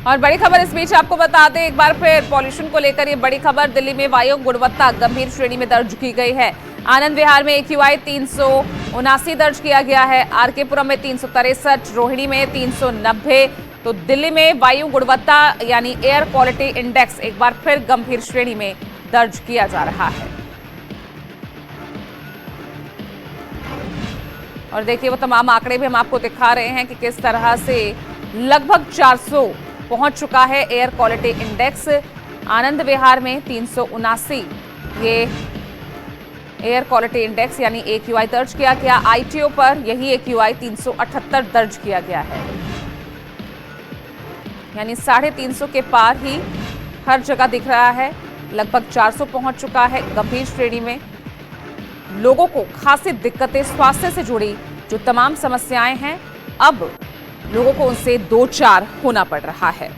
और बड़ी खबर इस बीच आपको बता दें, एक बार फिर पॉल्यूशन को लेकर ये बड़ी खबर। दिल्ली में वायु गुणवत्ता गंभीर श्रेणी में दर्ज की गई है। आनंद विहार में AQI 379 दर्ज किया गया है, आरके पुरम में 363, रोहिणी में 390। तो दिल्ली में वायु गुणवत्ता यानी एयर क्वालिटी इंडेक्स एक बार फिर गंभीर श्रेणी में दर्ज किया जा रहा है। और देखिए वो तमाम आंकड़े भी हम आपको दिखा रहे हैं कि किस तरह से लगभग 400 पहुंच चुका है air quality index. Anand Vihar में 379 ये एयर क्वालिटी इंडेक्स यानी AQI दर्ज किया गया। ITO पर यही AQI 378 दर्ज किया गया है, यानी 350 के पार ही हर जगह दिख रहा है। लगभग 400 पहुंच चुका है गंभीर श्रेणी में। लोगों को खासी दिक्कतें, स्वास्थ्य से जुड़ी जो तमाम समस्याएं हैं, अब लोगों को उनसे दो चार होना पड़ रहा है।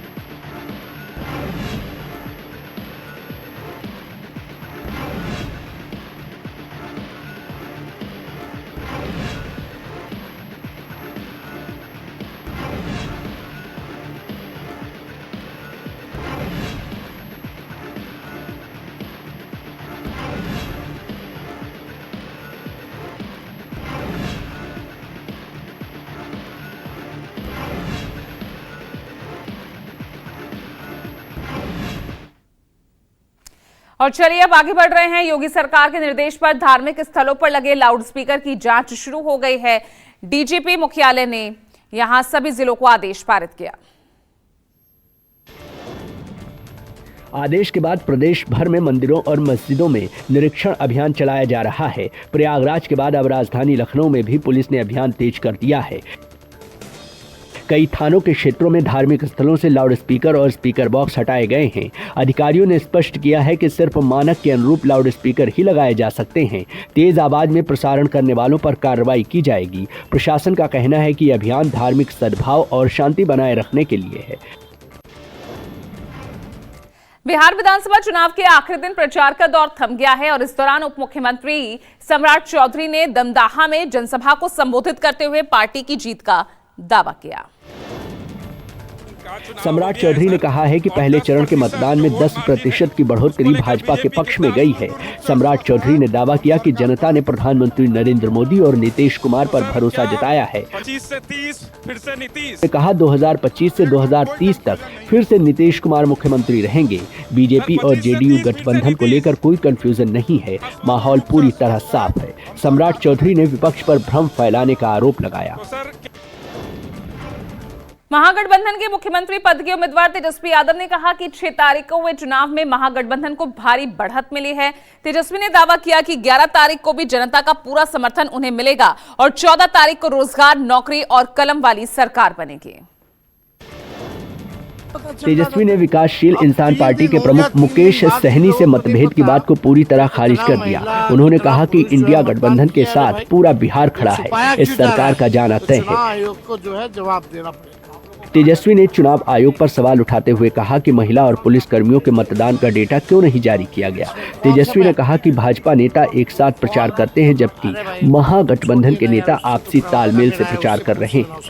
और चलिए अब आगे बढ़ रहे हैं। योगी सरकार के निर्देश पर धार्मिक स्थलों पर लगे लाउडस्पीकर की जांच शुरू हो गई है। DGP मुख्यालय ने यहां सभी जिलों को आदेश पारित किया। आदेश के बाद प्रदेश भर में मंदिरों और मस्जिदों में निरीक्षण अभियान चलाया जा रहा है। प्रयागराज के बाद अब राजधानी लखनऊ में भी पुलिस ने अभियान तेज कर दिया है। कई थानों के क्षेत्रों में धार्मिक स्थलों से लाउडस्पीकर और स्पीकर बॉक्स हटाए गए हैं। अधिकारियों ने स्पष्ट किया है कि सिर्फ मानक के अनुरूप लाउडस्पीकर ही लगाए जा सकते हैं। तेज आवाज में प्रसारण करने वालों पर कार्रवाई की जाएगी। प्रशासन का कहना है कि यह अभियान धार्मिक सद्भाव और शांति बनाए रखने के लिए है। बिहार विधानसभा चुनाव के आखिरी दिन प्रचार का दौर थम गया है और इस दौरान उप मुख्यमंत्री सम्राट चौधरी ने दमदाहा में जनसभा को संबोधित करते हुए पार्टी की जीत का दावा किया। सम्राट चौधरी ने कहा है कि पहले चरण के मतदान में 10% की बढ़ोतरी भाजपा के पक्ष में गई है। सम्राट चौधरी ने दावा किया कि जनता ने प्रधानमंत्री नरेंद्र मोदी और नीतीश कुमार पर भरोसा जताया है। 25 से 30 फिर से नीतीश ने कहा 2025 से 2030 तक फिर से नीतीश कुमार मुख्यमंत्री रहेंगे। बीजेपी और JDU गठबंधन को लेकर कोई कंफ्यूजन नहीं है, माहौल पूरी तरह साफ है। सम्राट चौधरी ने विपक्ष पर भ्रम फैलाने का आरोप लगाया। महागठबंधन के मुख्यमंत्री पद के उम्मीदवार तेजस्वी यादव ने कहा कि 6 तारीख को हुए चुनाव में महागठबंधन को भारी बढ़त मिली है। तेजस्वी ने दावा किया कि 11 तारीख को भी जनता का पूरा समर्थन उन्हें मिलेगा और 14 तारीख को रोजगार, नौकरी और कलम वाली सरकार बनेगी। तेजस्वी ने विकासशील इंसान पार्टी के प्रमुख मुकेश सहनी से मतभेद की बात को पूरी तरह खारिज कर दिया। उन्होंने कहा कि इंडिया गठबंधन के साथ पूरा बिहार खड़ा है, इस सरकार का जाना तय है। तेजस्वी ने चुनाव आयोग पर सवाल उठाते हुए कहा कि महिला और पुलिस कर्मियों के मतदान का डेटा क्यों नहीं जारी किया गया। तेजस्वी ने कहा कि भाजपा नेता एक साथ प्रचार करते हैं जबकि महागठबंधन के नेता आपसी तालमेल से प्रचार कर रहे हैं।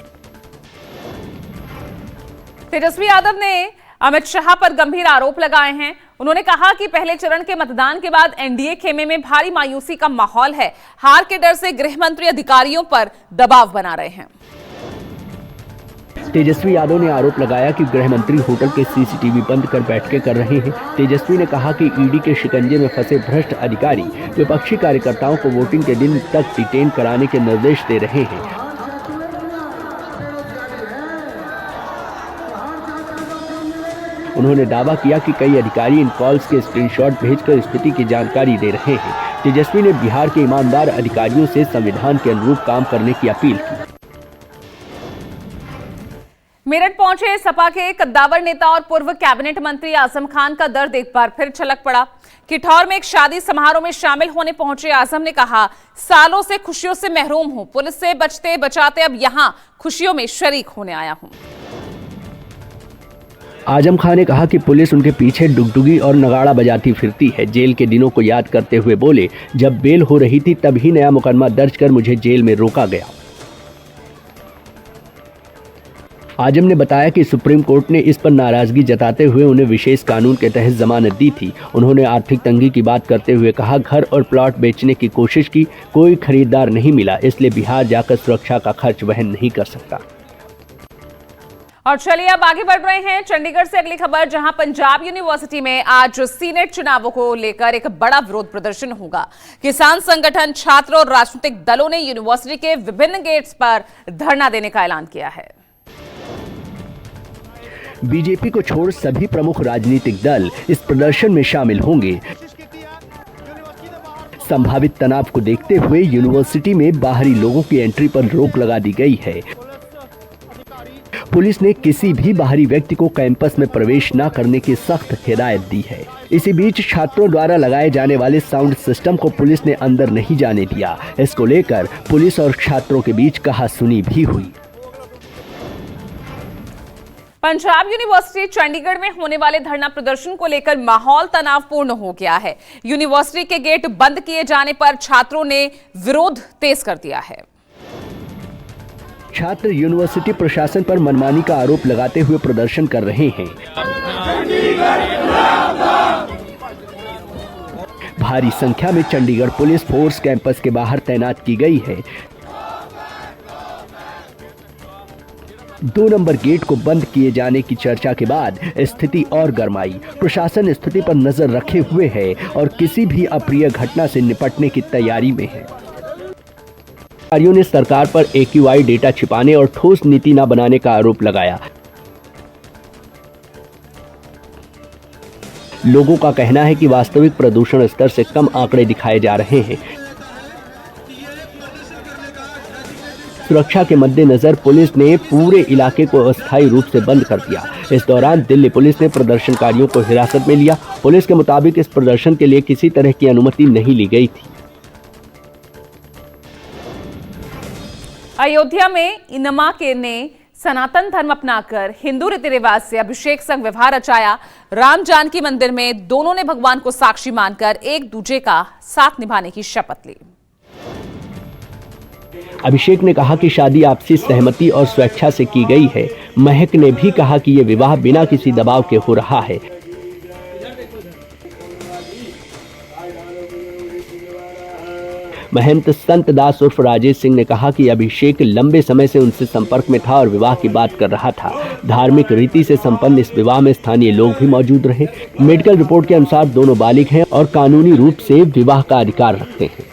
तेजस्वी यादव ने अमित शाह पर गंभीर आरोप लगाए हैं। उन्होंने कहा कि पहले चरण के मतदान के बाद NDA खेमे में भारी मायूसी का माहौल है। हार के डर से गृह मंत्री अधिकारियों पर दबाव बना रहे हैं। तेजस्वी यादव ने आरोप लगाया कि गृह मंत्री होटल के CCTV बंद कर बैठकें कर रहे हैं। तेजस्वी ने कहा कि ED के शिकंजे में फंसे भ्रष्ट अधिकारी विपक्षी कार्यकर्ताओं को वोटिंग के दिन तक डिटेन कराने के निर्देश दे रहे हैं। उन्होंने दावा किया कि कई अधिकारी इन कॉल्स के स्क्रीनशॉट भेजकर स्थिति की जानकारी दे रहे हैं। तेजस्वी ने बिहार के ईमानदार अधिकारियों से संविधान के अनुरूप काम करने की अपील की। मेरठ पहुंचे सपा के कद्दावर नेता और पूर्व कैबिनेट मंत्री आजम खान का दर्द एक बार फिर छलक पड़ा। किठौर में एक शादी समारोह में शामिल होने पहुंचे आजम ने कहा, सालों से खुशियों से महरूम हूं, पुलिस से बचते बचाते अब यहां खुशियों में शरीक होने आया हूं। आजम खान ने कहा कि पुलिस उनके पीछे डुगडुगी और नगाड़ा बजाती फिरती है। जेल के दिनों को याद करते हुए बोले, जब बेल हो रही थी तभी नया मुकदमा दर्ज कर मुझे जेल में रोका गया। आजम ने बताया कि सुप्रीम कोर्ट ने इस पर नाराजगी जताते हुए उन्हें विशेष कानून के तहत जमानत दी थी। उन्होंने आर्थिक तंगी की बात करते हुए कहा, घर और प्लॉट बेचने की कोशिश की, कोई खरीदार नहीं मिला, इसलिए बिहार जाकर सुरक्षा का खर्च वहन नहीं कर सकता। और चलिए अब आगे बढ़ रहे हैं चंडीगढ़ से अगली खबर, जहां पंजाब यूनिवर्सिटी में आज सीनेट चुनावों को लेकर एक बड़ा विरोध प्रदर्शन होगा। किसान संगठन, छात्र और राजनीतिक दलों ने यूनिवर्सिटी के विभिन्न गेट्स पर धरना देने का ऐलान किया है। बीजेपी को छोड़ सभी प्रमुख राजनीतिक दल इस प्रदर्शन में शामिल होंगे। संभावित तनाव को देखते हुए यूनिवर्सिटी में बाहरी लोगों की एंट्री पर रोक लगा दी गई है। पुलिस ने किसी भी बाहरी व्यक्ति को कैंपस में प्रवेश न करने की सख्त हिदायत दी है। इसी बीच छात्रों द्वारा लगाए जाने वाले साउंड सिस्टम को पुलिस ने अंदर नहीं जाने दिया। इसको लेकर पुलिस और छात्रों के बीच कहासुनी भी हुई। पंजाब यूनिवर्सिटी चंडीगढ़ में होने वाले धरना प्रदर्शन को लेकर माहौल तनावपूर्ण हो गया है। यूनिवर्सिटी के गेट बंद किए जाने पर छात्रों ने विरोध तेज कर दिया है। छात्र यूनिवर्सिटी प्रशासन पर मनमानी का आरोप लगाते हुए प्रदर्शन कर रहे हैं। भारी संख्या में चंडीगढ़ पुलिस फोर्स कैंपस के बाहर तैनात की गई है। 2 नंबर गेट को बंद किए जाने की चर्चा के बाद स्थिति और गरमाई। प्रशासन स्थिति पर नजर रखे हुए है और किसी भी अप्रिय घटना से निपटने की तैयारी में है। अधिकारियों ने सरकार पर AQI डेटा छिपाने और ठोस नीति न बनाने का आरोप लगाया। लोगों का कहना है कि वास्तविक प्रदूषण स्तर से कम आंकड़े दिखाए जा रहे हैं। सुरक्षा के मद्देनजर पुलिस ने पूरे इलाके को अस्थायी रूप से बंद कर दिया। इस दौरान दिल्ली पुलिस ने प्रदर्शनकारियों को हिरासत में लिया। पुलिस के मुताबिक इस प्रदर्शन के लिए किसी तरह की अनुमति नहीं ली गई थी। अयोध्या में इनमा के ने सनातन धर्म अपनाकर हिंदू रीति रिवाज से अभिषेक संग व्यवहार रचाया। राम जानकी मंदिर में दोनों ने भगवान को साक्षी मानकर एक दूसरे का साथ निभाने की शपथ ली। अभिषेक ने कहा कि शादी आपसी सहमति और स्वेच्छा से की गई है। महक ने भी कहा कि यह विवाह बिना किसी दबाव के हो रहा है। महंत संत दास उर्फ राजेश सिंह ने कहा कि अभिषेक लंबे समय से उनसे संपर्क में था और विवाह की बात कर रहा था। धार्मिक रीति से संपन्न इस विवाह में स्थानीय लोग भी मौजूद रहे। मेडिकल रिपोर्ट के अनुसार दोनों बालिग हैं और कानूनी रूप से विवाह का अधिकार रखते हैं।